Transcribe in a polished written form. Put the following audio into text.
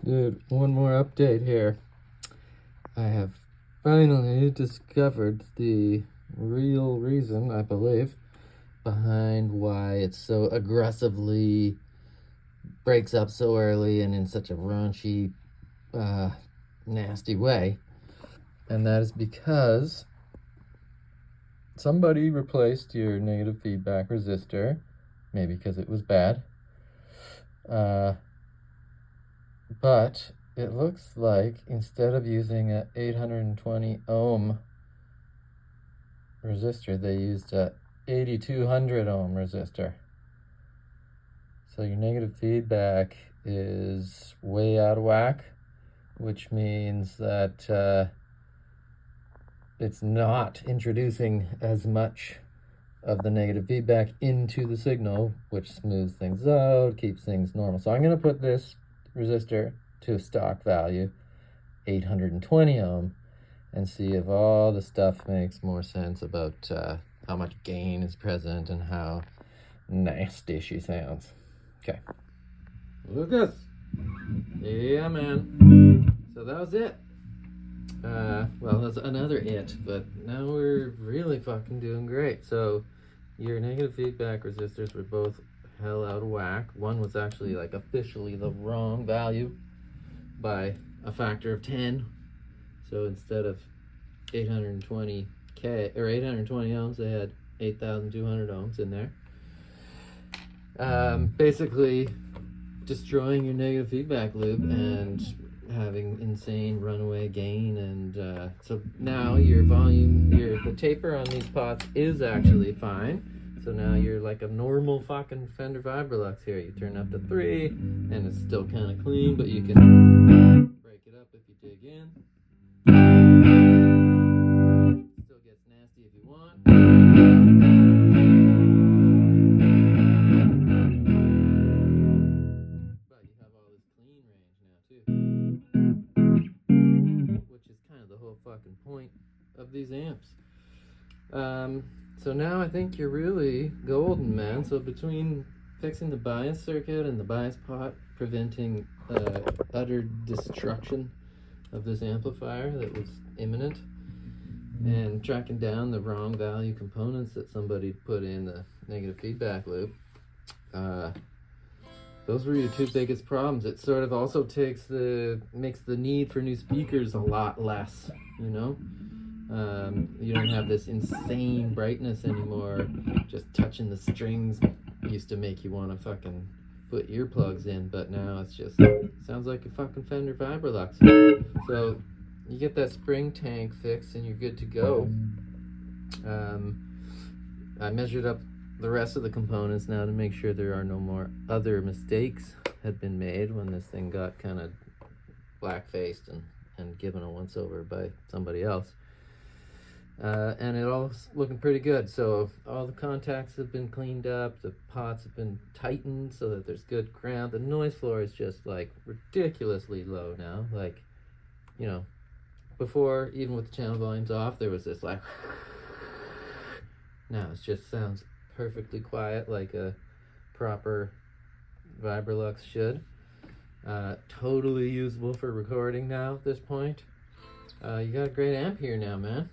Dude, one more update here. I have finally discovered the real reason, I believe, behind why it so aggressively breaks up so early and in such a raunchy, nasty way. And that is because somebody replaced your negative feedback resistor, maybe because it was bad. But it looks like instead of using a 820 ohm resistor, they used a 8200 ohm resistor. So your negative feedback is way out of whack, which means that it's not introducing as much of the negative feedback into the signal, which smooths things out, keeps things normal. So I'm going to put this resistor to a stock value, 820 ohm, and see if all the stuff makes more sense about how much gain is present and how nasty she sounds. Okay. Lucas! Yeah, man. So that was it. Well, that's another it, but now we're really fucking doing great. So your negative feedback resistors were both hell out of whack. One was actually like officially the wrong value by a factor of 10. So instead of 820k or 820 ohms, they had 8,200 ohms in there. Basically destroying your negative feedback loop and having insane runaway gain. And so now your volume, the taper on these pots is actually fine. So now you're like a normal fucking Fender Vibrolux here. You turn up to 3 and it's still kind of clean, but you can break it up if you dig in. Still gets nasty if you want. But you have all this clean range now too, which is kind of the whole fucking point of these amps. So now I think you're really golden, man. So between fixing the bias circuit and the bias pot, preventing utter destruction of this amplifier that was imminent, and tracking down the wrong value components that somebody put in the negative feedback loop, those were your two biggest problems. It sort of also makes the need for new speakers a lot less, you know? You don't have this insane brightness anymore. Just touching the strings used to make you want to fucking put earplugs in, but now it's just sounds like a fucking Fender Vibrolux. So you get that spring tank fixed and you're good to go. I measured up the rest of the components now to make sure there are no more other mistakes had been made when this thing got kind of black-faced and given a once-over by somebody else. And it all's looking pretty good. So all the contacts have been cleaned up, the pots have been tightened so that there's good ground. The noise floor is just like ridiculously low now. Like, you know, before, even with the channel volumes off, there was this like, now it just sounds perfectly quiet like a proper Vibrolux should. Totally usable for recording now at this point. You got a great amp here now, man.